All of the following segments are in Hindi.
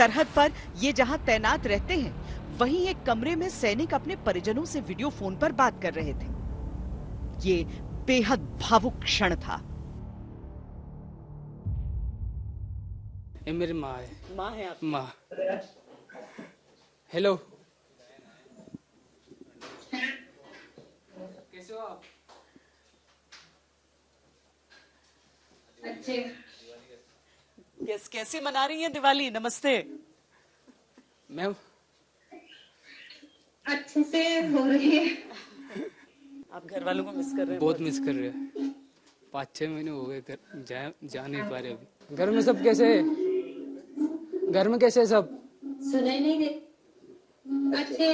सरहद पर ये जहां तैनात रहते हैं, वहीं एक कमरे में सैनिक अपने परिजनों से वीडियो फोन पर बात कर रहे थे। ये बेहद भावुक क्षण था। ये मेरी माँ है। माँ है आपकी? माँ। हेलो, कैसे हो आप? अच्छे। कैसे मना रही हैं दिवाली? नमस्ते मैम। अच्छे से हो रही है। आप घर वालों को मिस कर रहे हैं? बहुत मिस कर रहे हैं। 5-6 महीने हो गए जा नहीं पा रहे अभी। घर में सब कैसे है? घर में कैसे है सब? सुनाई नहीं दे। अच्छे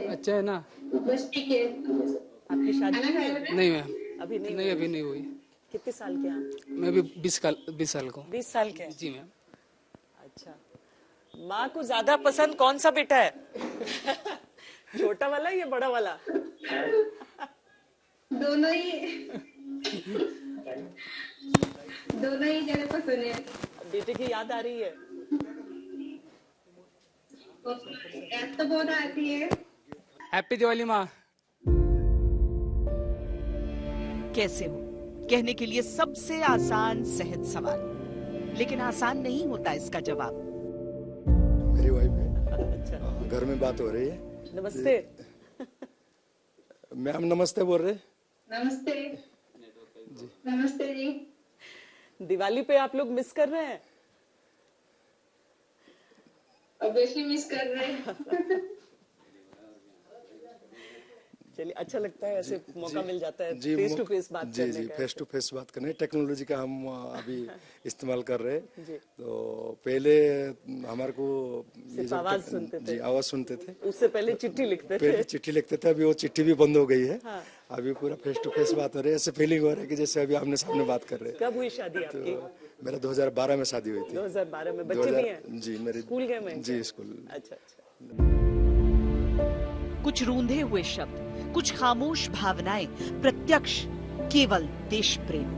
अच्छा है ना? बस ठीक है। आपकी शादी नहीं मैम, अभी नहीं? नहीं अभी नहीं हुई। कितने साल के हैं? मैं भी 20 साल को। 20 साल के हैं? जी मैम। अच्छा, माँ को ज्यादा पसंद कौन सा बेटा है? छोटा वाला या बड़ा वाला? दोनों ही ज्यादा पसंद है। बेटे की याद आ रही है? याद तो बहुत आती है। हैप्पी दिवाली माँ। कैसे हो कहने के लिए सबसे आसान सहज सवाल, लेकिन आसान नहीं होता इसका जवाब। मेरी वाइफ है। अच्छा, घर में बात हो रही है। नमस्ते। मैम नमस्ते बोल रहे। नमस्ते नमस्ते जी। दिवाली पे आप लोग मिस कर रहे हैं? ऑब्वियसली मिस कर रहे हैं। चलिए, अच्छा लगता है ऐसे मौका मिल जाता है जी, फेस टू फेस बात जी करने जी का। फेस टू फेस बात करने। टेक्नोलॉजी का हम अभी इस्तेमाल कर रहे हैं। जी। तो पहले हमारे को सिर्फ आवाज सुनते थे। जी आवाज सुनते थे। उससे पहले चिट्ठी लिखते थे। पहले चिट्ठी लिखते थे, अभी वो चिट्ठी भी बंद हो गई है। हाँ। अभी पूरा फेस टू फेस बात हो रही है। ऐसे फीलिंग हो रहा है कि जैसे अभी आमने सामने बात कर रहे हैं। कब हुई शादी आपकी? तो मेरा 2012 में शादी हुई थी। 2012 में। बच्चे भी हैं? जी मेरे स्कूल गए हैं? जी स्कूल। अच्छा। कुछ रूंधे हुए शब्द, कुछ खामोश भावनाएं, प्रत्यक्ष केवल देश प्रेम।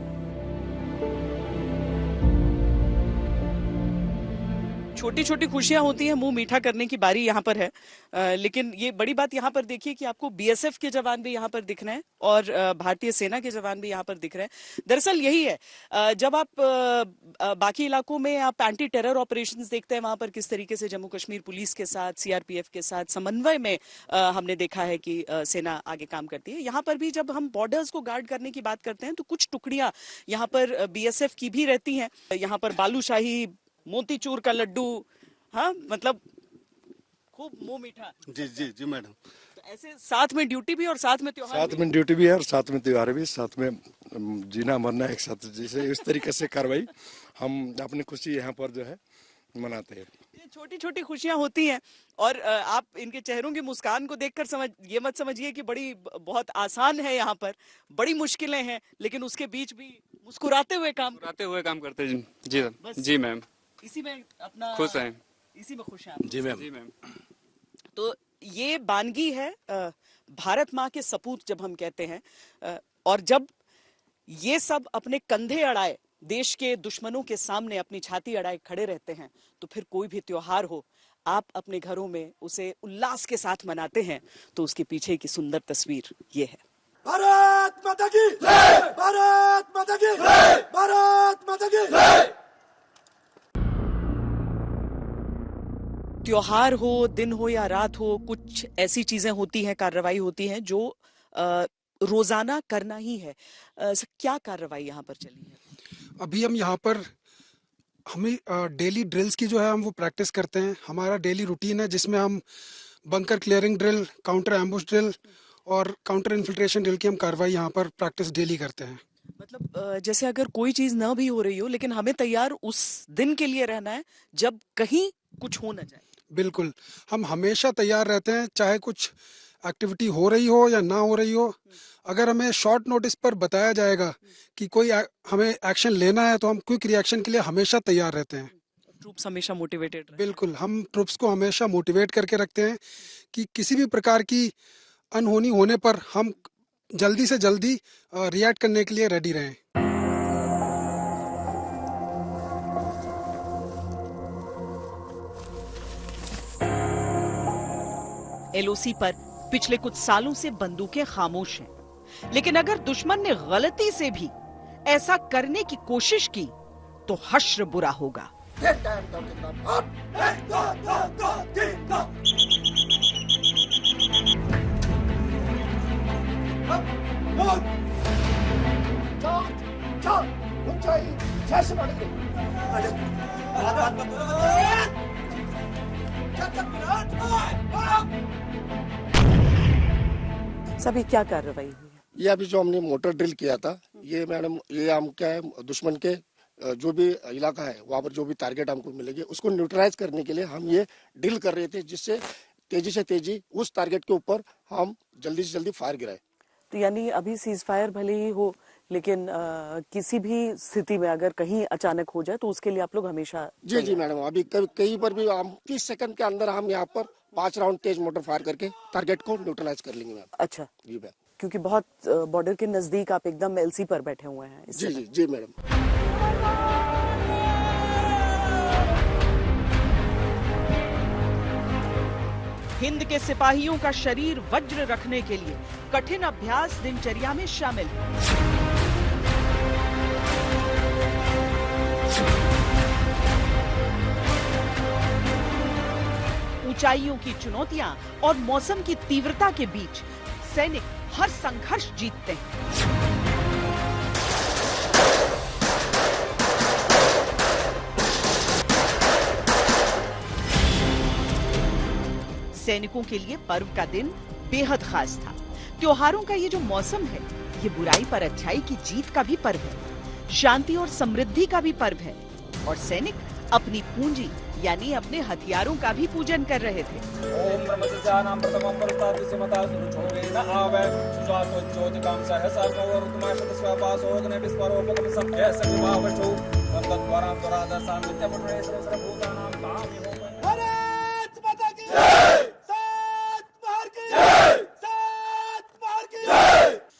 छोटी छोटी खुशियां होती हैं, मुंह मीठा करने की बारी यहाँ पर है। लेकिन ये बड़ी बात यहाँ पर देखिए कि आपको बीएसएफ के जवान भी यहाँ पर दिख रहे हैं और भारतीय सेना के जवान भी यहाँ पर दिख रहे हैं। दरअसल यही है, जब आप बाकी इलाकों में आप एंटी टेरर ऑपरेशंस देखते हैं, वहां पर किस तरीके से जम्मू कश्मीर पुलिस के साथ, सीआरपीएफ के साथ समन्वय में हमने देखा है कि सेना आगे काम करती है। यहाँ पर भी जब हम बॉर्डर्स को गार्ड करने की बात करते हैं तो कुछ टुकड़ियां यहाँ पर बीएसएफ की भी रहती हैं। यहाँ पर बालूशाही, मोतीचूर का लड्डू, हाँ मतलब खूब मुंह मीठा। जी जी जी मैडम। तो ऐसे साथ में ड्यूटी भी और साथ में त्योहार साथ में ड्यूटी भी है और साथ में त्योहार भी, साथ में जीना मरना एक साथ। जैसे इस तरीके से कार्रवाई हम अपनी खुशी यहाँ पर जो है मनाते हैं। ये छोटी छोटी खुशियां होती हैं और आप इनके चेहरों की मुस्कान को देखकर ये मत समझिए कि बहुत आसान है। यहाँ पर बड़ी मुश्किलें हैं, लेकिन उसके बीच भी मुस्कुराते हुए काम करते जी। जी मैम। इसी में अपना खुश हैं। इसी में खुश हैं। जी मैम। जी मैम। तो ये बानगी है भारत माँ के सपूत जब हम कहते हैं, और जब ये सब अपने कंधे अड़ाए देश के दुश्मनों के सामने अपनी छाती अड़ाए खड़े रहते हैं, तो फिर कोई भी त्योहार हो, आप अपने घरों में उसे उल्लास के साथ मनाते हैं, तो उसके पीछे की सुंदर तस्वीर ये है। भारत माता की जय! भारत माता की जय! भारत माता की जय! त्योहार हो, दिन हो या रात हो, कुछ ऐसी चीजें होती हैं, कार्रवाई होती हैं जो रोजाना करना ही है। क्या कार्रवाई यहाँ पर चली है? अभी हम यहाँ पर हमें डेली ड्रिल्स की जो है हम वो प्रैक्टिस करते हैं। हमारा डेली रूटीन है जिसमें हम bunker clearing drill, counter ambush drill और काउंटर इन्फिल्ट्रेशन ड्रिल की हम कार्रवाई यहाँ पर प्रैक्टिस डेली करते हैं। मतलब जैसे अगर कोई चीज ना भी हो रही हो, लेकिन हमें तैयार उस दिन के लिए रहना है जब कहीं कुछ हो ना जाए। बिल्कुल, हम हमेशा तैयार रहते हैं, चाहे कुछ एक्टिविटी हो रही हो या ना हो रही हो। अगर हमें शॉर्ट नोटिस पर बताया जाएगा कि कोई हमें एक्शन लेना है, तो हम क्विक रिएक्शन के लिए हमेशा तैयार रहते हैं। ट्रूप्स हमेशा मोटिवेटेड रहते हैं। बिल्कुल, हम ट्रूप्स को हमेशा मोटिवेट करके रखते हैं कि किसी भी प्रकार की अनहोनी होने पर हम जल्दी से जल्दी रिएक्ट करने के लिए रेडी रहें। एलओसी पर पिछले कुछ सालों से बंदूकें खामोश हैं। लेकिन अगर दुश्मन ने गलती से भी ऐसा करने की कोशिश की तो हश्र बुरा होगा। सभी क्या कार्रवाई हुई है? ये अभी जो हमने मोटर ड्रिल किया था, ये मैडम ये हम क्या है, दुश्मन के जो भी इलाका है वहाँ पर जो भी टारगेट हमको मिलेंगे उसको न्यूट्रलाइज करने के लिए हम ये ड्रिल कर रहे थे, जिससे तेजी से तेजी उस टारगेट के ऊपर हम जल्दी से जल्दी फायर गिराए। तो यानी अभी सीज फायर भले ही हो, लेकिन किसी भी स्थिति में अगर कहीं अचानक हो जाए तो उसके लिए आप लोग हमेशा जी मैडम, अभी कहीं पर भी हम 30 सेकंड के अंदर हम यहाँ पर 5 राउंड तेज मोटर फायर करके टारगेट को न्यूट्रलाइज कर लेंगे मैम। अच्छा जी मैम, क्योंकि बहुत बॉर्डर के नजदीक आप एकदम एलसी पर बैठे हुए हैं इस समय। जी मैडम। हिंद के सिपाहियों का शरीर वज्र रखने के लिए कठिन अभ्यास दिनचर्या में शामिल है। ऊंचाइयों की चुनौतियां और मौसम की तीव्रता के बीच सैनिक हर संघर्ष जीतते हैं। सैनिकों के लिए पर्व का दिन बेहद खास था। त्योहारों का ये जो मौसम है, ये बुराई पर अच्छाई की जीत का भी पर्व है, शांति और समृद्धि का भी पर्व है। और सैनिक अपनी पूंजी यानी अपने हथियारों का भी पूजन कर रहे थे। ओम ब्रह्मज्ञानां प्रथमं परस्ताद्विषमता सुरुचोवेन आवे सुजातो ज्योतिकां सहस्रमोरुतमाशतस्वपासोग्ने विस्वरोपकं सभ्य सविभावचो तत्वरां त्वरादसां नित्यमनुरे सर्वभूतानां तामिहो। भारत माता की जय!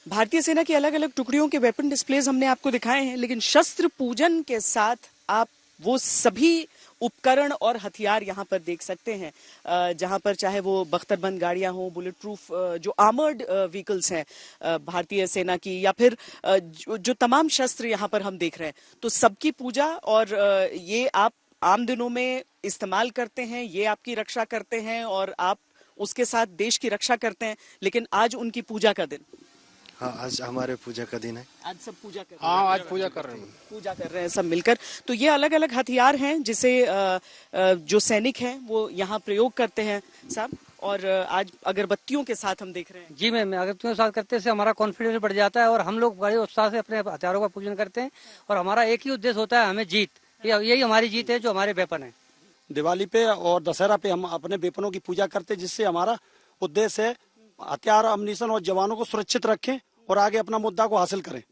भारतीय सेना की अलग अलग टुकड़ियों के वेपन डिस्प्लेज हमने आपको दिखाए हैं, लेकिन शस्त्र पूजन के साथ आप वो सभी उपकरण और हथियार यहाँ पर देख सकते हैं, जहाँ पर चाहे वो बख्तरबंद गाड़ियां हों, बुलेट प्रूफ जो आर्मर्ड व्हीकल्स हैं भारतीय सेना की, या फिर जो तमाम शस्त्र यहाँ पर हम देख रहे हैं, तो सबकी पूजा। और ये आप आम दिनों में इस्तेमाल करते हैं, ये आपकी रक्षा करते हैं और आप उसके साथ देश की रक्षा करते हैं, लेकिन आज उनकी पूजा का दिन। हाँ, आज हमारे पूजा का दिन है। आज सब पूजा कर रहे हैं। हाँ, आज पूजा कर रहे हैं। पूजा कर रहे हैं सब मिलकर। तो ये अलग अलग हथियार हैं जिसे जो सैनिक हैं वो यहाँ प्रयोग करते हैं साहब। और आज अगरबत्तियों के साथ हम देख रहे हैं। जी मैम, अगरबत्तियों के साथ करते से हमारा कॉन्फिडेंस बढ़ जाता है और हम लोग बड़े उत्साह से अपने हथियारों का पूजन करते हैं। और हमारा एक ही उद्देश्य होता है, हमें जीत, यही हमारी जीत है, जो हमारे वेपन है। दिवाली पे और दशहरा पे हम अपने वेपनों की पूजा करते हैं, जिससे हमारा उद्देश्य है हथियार, अम्युनिशन और जवानों को सुरक्षित रखें और आगे अपना मुद्दा को हासिल करें।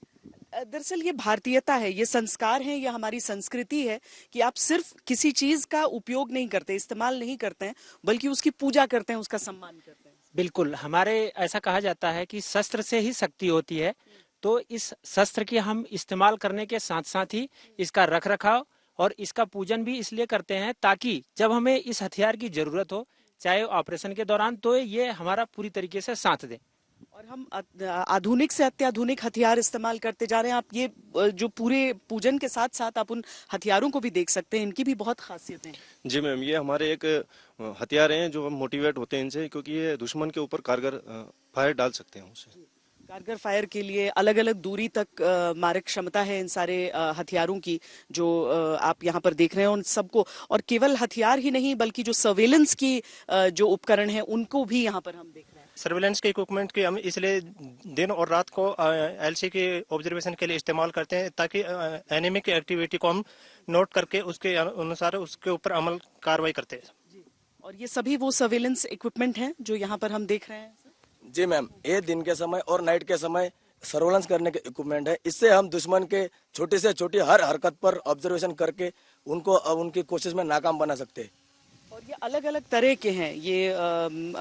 दरअसल ये भारतीयता है, ये संस्कार है, ये हमारी संस्कृति है कि आप सिर्फ किसी चीज का उपयोग नहीं करते, इस्तेमाल नहीं करते हैं, बल्कि उसकी पूजा करते हैं, उसका सम्मान करते हैं। बिल्कुल, हमारे ऐसा कहा जाता है कि शस्त्र से ही शक्ति होती है। तो इस शस्त्र की हम इस्तेमाल करने के साथ साथ ही इसका रख रखाव और इसका पूजन भी इसलिए करते हैं ताकि जब हमें इस हथियार की जरूरत हो, चाहे ऑपरेशन के दौरान, तो ये हमारा पूरी तरीके से साथ दे। और हम आधुनिक से अत्याधुनिक हथियार इस्तेमाल करते जा रहे हैं। आप ये जो पूरे पूजन के साथ साथ आप उन हथियारों को भी देख सकते हैं, इनकी भी बहुत खासियतें हैं। जी मैम, ये हमारे एक हथियार हैं जो हम मोटिवेट होते हैं इनसे, क्योंकि ये दुश्मन के ऊपर कारगर फायर डाल सकते हैं उसे। कारगर फायर के लिए अलग अलग दूरी तक मारक क्षमता है इन सारे हथियारों की जो आप यहाँ पर देख रहे हैं उन सबको। और केवल हथियार ही नहीं बल्कि जो सर्वेलेंस की जो उपकरण है उनको भी यहाँ पर हम देख रहे हैं। सर्वेलेंस के इक्विपमेंट की हम इसलिए दिन और रात को एलसी के ऑब्जर्वेशन के लिए इस्तेमाल करते हैं, ताकि एनिमी की एक्टिविटी को हम नोट करके उसके अनुसार उसके ऊपर अमल कार्रवाई करते हैं। और ये सभी वो सर्वेलेंस इक्विपमेंट हैं जो यहाँ पर हम देख रहे हैं। जी मैम, ये दिन के समय और नाइट के समय सर्वेलेंस करने के इक्विपमेंट है। इससे हम दुश्मन के छोटी से छोटी हर हरकत पर ऑब्जर्वेशन करके उनको उनकी कोशिश में नाकाम बना सकते हैं। और ये अलग अलग तरह के हैं। ये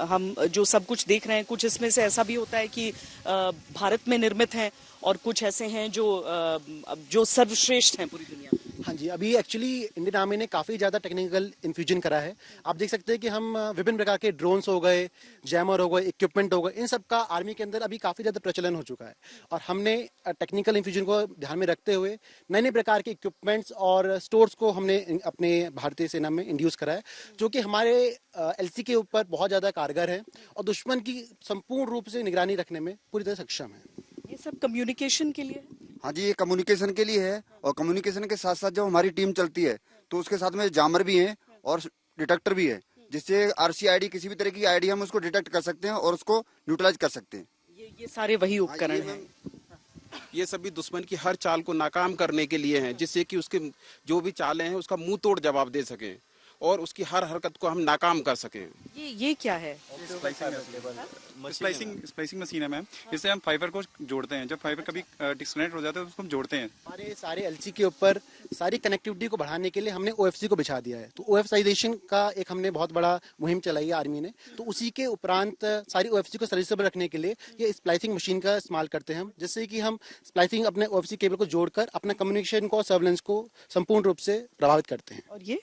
हम जो सब कुछ देख रहे हैं, कुछ इसमें से ऐसा भी होता है कि भारत में निर्मित हैं और कुछ ऐसे हैं जो सर्वश्रेष्ठ हैं पूरी दुनिया में। हाँ जी, अभी एक्चुअली इंडियन आर्मी ने काफ़ी ज़्यादा टेक्निकल इन्फ्यूजन करा है। आप देख सकते हैं कि हम विभिन्न प्रकार के ड्रोन्स हो गए, जैमर हो गए, इक्विपमेंट हो गए, इन सब का आर्मी के अंदर अभी काफ़ी ज़्यादा प्रचलन हो चुका है। और हमने टेक्निकल इन्फ्यूजन को ध्यान में रखते हुए नए नए प्रकार के इक्विपमेंट्स और स्टोर्स को हमने अपने भारतीय सेना में इंड्यूस करा है, जो कि हमारे एलसी के ऊपर बहुत ज़्यादा कारगर है और दुश्मन की संपूर्ण रूप से निगरानी रखने में पूरी तरह सक्षम है। ये सब कम्युनिकेशन के लिए? हाँ जी, ये कम्युनिकेशन के लिए है। और कम्युनिकेशन के साथ साथ जब हमारी टीम चलती है तो उसके साथ में जामर भी है और डिटेक्टर भी है, जिससे RCID किसी भी तरह की आईडी हम उसको डिटेक्ट कर सकते हैं और उसको न्यूट्रलाइज कर सकते हैं। ये सारे वही उपकरण हैं। ये सभी दुश्मन की हर चाल को नाकाम करने के लिए हैं, जिससे कि उसके जो भी चालें हैं उसका मुंह तोड़ जवाब दे सकें और उसकी हर हरकत को हम नाकाम कर सकें। ये क्या है? स्प्लाइसिंग मशीन है मैम। इससे हम फाइबर को जोड़ते हैं। जब फाइबर कभी डिस्कनेक्ट हो जाता है तो उसको हम जोड़ते हैं। हमारे सारे एलसी के ऊपर सारी कनेक्टिविटी को बढ़ाने के लिए हमने OFC को बिछा दिया है। तो OFCization का एक हमने बहुत बड़ा मुहिम चलाई है आर्मी ने। तो उसी के उपरांत सारी OFC को सर्विसेबल रखने के लिए ये स्प्लाइसिंग मशीन का इस्तेमाल करते हैं हम, जिससे कि हम स्प्लाइसिंग अपने OFC केबल को जोड़कर अपना कम्युनिकेशन को, सर्वेलेंस को संपूर्ण रूप से प्रभावित करते हैं। और ये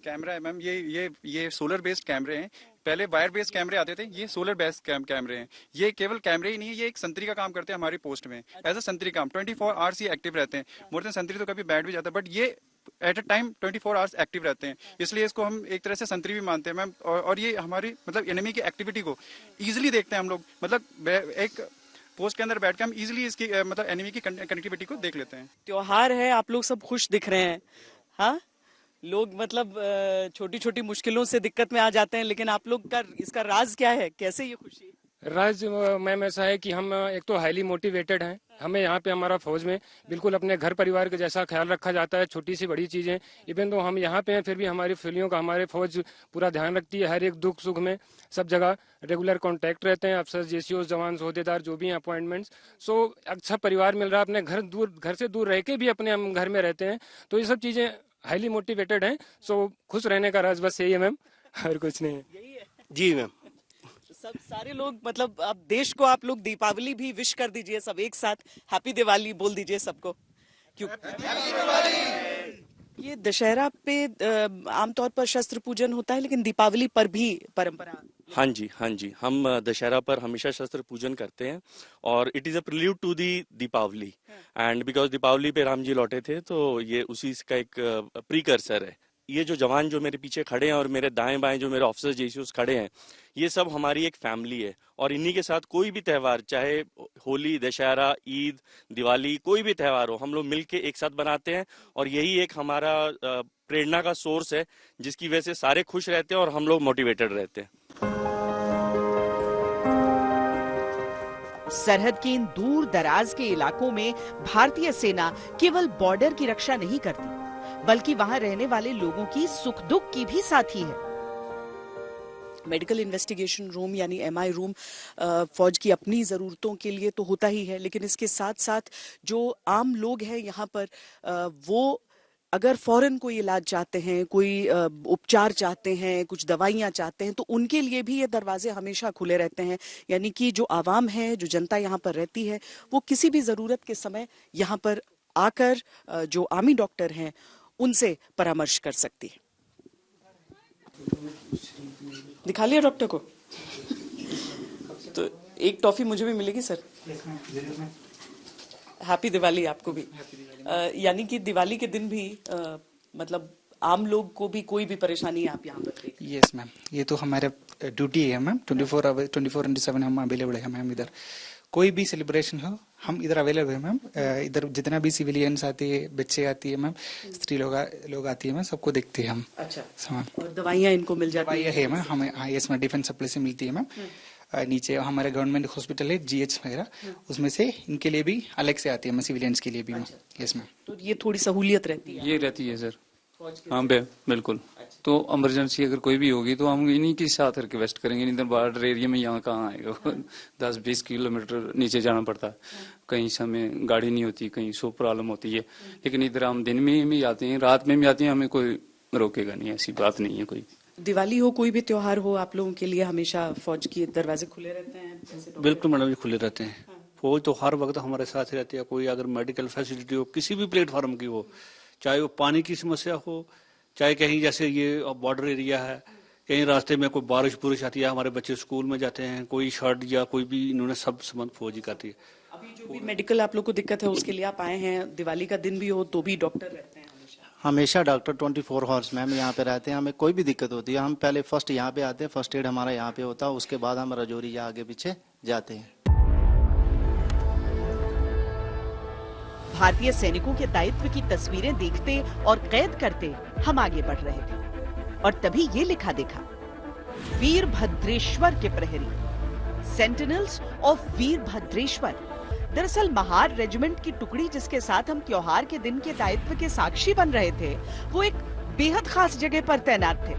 कैमरा है मैम। ये सोलर बेस्ड कैमरे हैं। पहले वायर बेस्ड कैमरे आते थे, ये सोलर बेस्ड कैमरे हैं। ये केवल कैमरे ही नहीं है, ये एक संतरी का काम करते हैं हमारी पोस्ट में। एज अ संतरी काम 24 आवर्स ये एक्टिव रहते हैं। मोर देन संतरी तो कभी बैठ भी जाता है, बट ये at a time 24 hours active रहते हैं। इसलिए इसको हम एक तरह से संतरी भी मानते हैं मैम। और ये हमारी मतलब एनिमी की एक्टिविटी को ईजिली देखते हैं हम लोग। मतलब एक पोस्ट के अंदर बैठ के हम इजिली इसकी मतलब एनिमी की कनेक्टिविटी को देख लेते हैं। त्योहार है, आप लोग सब खुश दिख रहे हैं। हाँ, लोग मतलब छोटी छोटी मुश्किलों से दिक्कत में आ जाते हैं, लेकिन आप लोग का इसका राज क्या है? कैसे ये खुशी? राज मैम ऐसा है कि हम एक तो हाईली मोटिवेटेड हैं। हमें यहाँ पे हमारा फौज में बिल्कुल अपने घर परिवार के जैसा ख्याल रखा जाता है। छोटी सी बड़ी चीजें, इवन तो हम यहाँ पे हैं फिर भी हमारी फैमिलियों का हमारे फौज पूरा ध्यान रखती है। हर एक दुख सुख में सब जगह रेगुलर कांटेक्ट रहते हैं। अफसर, JCOs, जवान, ओहदेदार जो भी हैं, अपॉइंटमेंट्स। सो अच्छा परिवार मिल रहा है। अपने घर से दूर रह के भी अपने हम घर में रहते हैं। तो ये सब चीजें हाईली मोटिवेटेड हैं। सो खुश रहने का राज बस यही है मैम, और कुछ नहीं है। जी मैम। सब सारे लोग मतलब अब देश को आप लोग दीपावली भी विश कर दीजिए, सब एक साथ हैप्पी दिवाली बोल दीजिए सबको। क्यों ये दशहरा पे आमतौर पर शस्त्र पूजन होता है, लेकिन दीपावली पर भी परंपरा? हाँ जी, हम दशहरा पर हमेशा शस्त्र पूजन करते हैं और it is a prelude to the Deepavali. And because Deepavali पे राम जी लौटे थे, तो ये उसी का एक प्रीकर्सर है। ये जो जवान जो मेरे पीछे खड़े हैं और मेरे दाएं बाएं जो मेरे ऑफिसर्स JCOs खड़े हैं, ये सब हमारी एक फैमिली है। और इन्हीं के साथ कोई भी त्यौहार, चाहे होली, दशहरा, ईद, दिवाली, कोई भी त्यौहार हो, हम लोग मिलके एक साथ बनाते हैं। और यही एक हमारा प्रेरणा का सोर्स है, जिसकी वजह से सारे खुश रहते हैं और हम लोग मोटिवेटेड रहते हैं। सरहद के इन दूर दराज के इलाकों में भारतीय सेना केवल बॉर्डर की रक्षा नहीं करती, बल्कि वहां रहने वाले लोगों की सुख दुख की भी साथी है। मेडिकल इन्वेस्टिगेशन रूम यानी MI रूम फौज की अपनी ज़रूरतों के लिए तो होता ही है, लेकिन इसके साथ साथ जो आम लोग हैं यहाँ पर वो अगर फौरन कोई इलाज चाहते हैं, कोई उपचार चाहते हैं, कुछ दवाइयाँ चाहते हैं, तो उनके लिए भी ये दरवाजे हमेशा खुले रहते हैं। यानी कि जो आवाम है, जो जनता यहाँ पर रहती है, वो किसी भी ज़रूरत के समय यहाँ पर आकर जो आर्मी डॉक्टर हैं उनसे परामर्श कर सकती है। दिखा लिया डॉक्टर को? तो एक टॉफी मुझे भी मिलेगी सर। हैप्पी दिवाली आपको भी। यानी कि दिवाली के दिन भी मतलब आम लोग को भी कोई भी परेशानी आप यहाँ पर देख? यस मैम, ये तो हमारा ड्यूटी है मैम। 24/7 हम अवेलेबल है मैम। इधर कोई भी सेलिब्रेशन हो हम इधर अवेलेबल है मैम। इधर जितना भी सिविलियंस आती है, बच्चे आती है मैम, स्त्री लोग आती है मैम, सबको देखते हैं हम। अच्छा। और दवाइयाँ इनको मिल जाती है मैम हमें? हाँ यस मैम, डिफेंस सप्लाई से मिलती है मैम। नीचे हमारे गवर्नमेंट हॉस्पिटल है, GH वगैरह, उसमें से इनके लिए भी अलग से आती है, सिविलियंस के लिए भी मैम। Yes ma'am. तो ये थोड़ी सहूलियत रहती है? ये रहती है सर। हाँ बिल्कुल। तो इमरजेंसी अगर कोई भी होगी तो हम इन्हीं के साथ रिक्वेस्ट करेंगे। नहीं तो बॉर्डर एरिया में यहाँ कहाँ आएगा? 10-20 किलोमीटर नीचे जाना पड़ता है। कहीं समय गाड़ी नहीं होती, कहीं सो प्रॉब्लम होती है। लेकिन इधर हम दिन में भी आते हैं, रात में भी आते हैं, हमें कोई रोकेगा नहीं, ऐसी बात नहीं है कोई। दिवाली हो, कोई भी त्योहार हो, आप लोगों के लिए हमेशा फौज के दरवाजे खुले रहते हैं? बिल्कुल मैडम जी, खुले रहते हैं। फौज तो हर वक्त हमारे साथ रहती है। कोई अगर मेडिकल फैसिलिटी हो, किसी भी प्लेटफॉर्म की हो, चाहे वो पानी की समस्या हो, चाहे कहीं जैसे ये बॉर्डर एरिया है, कहीं रास्ते में कोई बारिश आती है, हमारे बच्चे स्कूल में जाते हैं, कोई शर्ट या कोई भी इन्होंने सब सामान फौजी करती है। अभी जो भी मेडिकल आप लोग को दिक्कत है उसके लिए आप आए हैं, दिवाली का दिन भी हो तो भी डॉक्टर रहते हैं हमेशा डॉक्टर 24 आवर्स मैम यहाँ पे रहते हैं। हमें कोई भी दिक्कत होती है हम पहले फर्स्ट यहाँ पे आते हैं, फर्स्ट एड हमारा यहाँ पे होता है, उसके बाद हम रजौरी या आगे पीछे जाते हैं। भारतीय सैनिकों के दायित्व की तस्वीरें देखते और कैद करते हम आगे बढ़ रहे थे और तभी ये लिखा देखा, वीरभद्रेश्वर के प्रहरी, सेंटिनल्स ऑफ वीरभद्रेश्वर। दरअसल महार रेजिमेंट की टुकड़ी जिसके साथ हम त्योहार के दिन के दायित्व के साक्षी बन रहे थे, वो एक बेहद खास जगह पर तैनात थे।